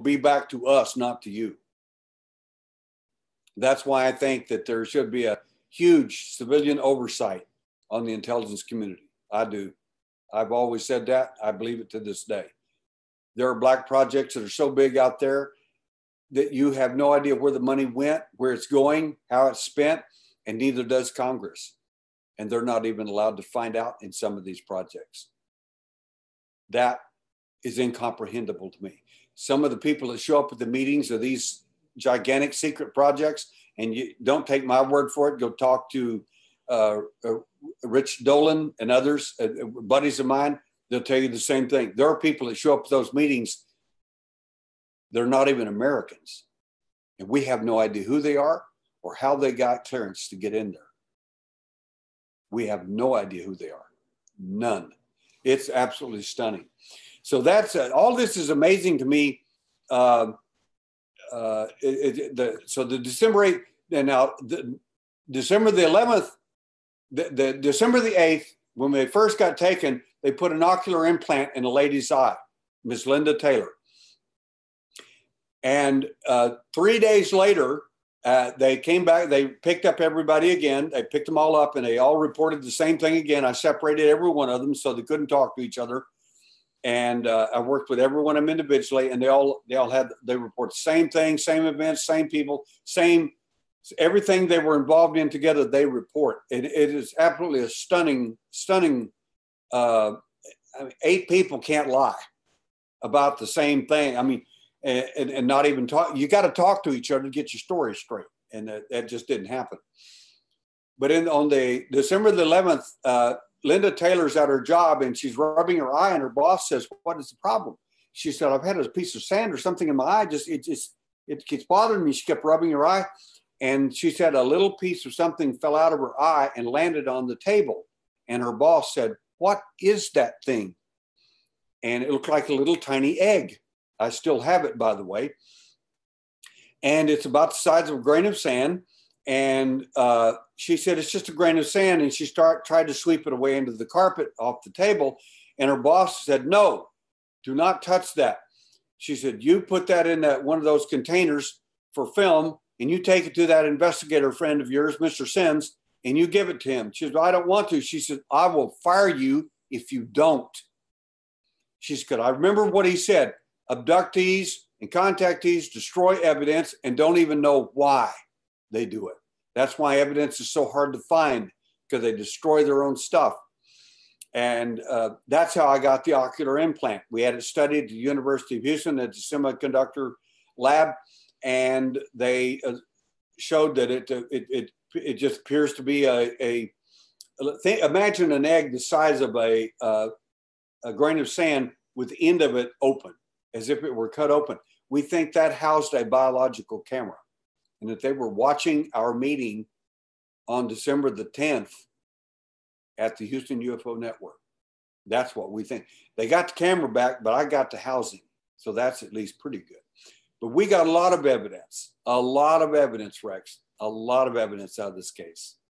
be back to us, not to you. That's why I think that there should be a huge civilian oversight on the intelligence community. I do. I've always said that. I believe it to this day. There are black projects that are so big out there that you have no idea where the money went, where it's going, how it's spent, and neither does Congress. And they're not even allowed to find out in some of these projects. That is incomprehensible to me. Some of the people that show up at the meetings of these gigantic secret projects, and you don't take my word for it, go talk to Rich Dolan and others, buddies of mine, they'll tell you the same thing. There are people that show up at those meetings, they're not even Americans. And we have no idea who they are or how they got clearance to get in there. We have no idea who they are. None. It's absolutely stunning. So that's all this is amazing to me. So the December 8th, and now December the 11th, the December the 8th, when they first got taken, they put an ocular implant in a lady's eye, Miss Linda Taylor. And 3 days later, they came back, they picked up everybody again. They picked them all up and they all reported the same thing again. I separated every one of them so they couldn't talk to each other. And I worked with every one of them individually, and they all report the same thing, same events, same people, same everything they were involved in together. They report. It is absolutely a stunning. I mean, 8 people can't lie about the same thing. I mean, and not even talk. You got to talk to each other to get your story straight, and that just didn't happen. But on the December the 11th. Linda Taylor's at her job and she's rubbing her eye, and her boss says, "What is the problem?" She said, "I've had a piece of sand or something in my eye. It keeps bothering me." She kept rubbing her eye, and she said a little piece of something fell out of her eye and landed on the table. And her boss said, "What is that thing?" And it looked like a little tiny egg. I still have it, by the way. And it's about the size of a grain of sand. And she said, "It's just a grain of sand." And she tried to sweep it away into the carpet off the table. And her boss said, "No, do not touch that." She said, "You put that in one of those containers for film, and you take it to that investigator friend of yours, Mr. Sims, and you give it to him." She said, "I don't want to." She said, "I will fire you if you don't." She said, "I remember what he said. Abductees and contactees destroy evidence and don't even know why they do it. That's why evidence is so hard to find, because they destroy their own stuff." And that's how I got the ocular implant. We had it studied at the University of Houston at the semiconductor lab, and they showed that it just appears to be imagine an egg the size of a grain of sand with the end of it open, as if it were cut open. We think that housed a biological camera, and that they were watching our meeting on December the 10th at the Houston UFO Network. That's what we think. They got the camera back, but I got the housing. So that's at least pretty good. But we got a lot of evidence, Rex, a lot of evidence out of this case.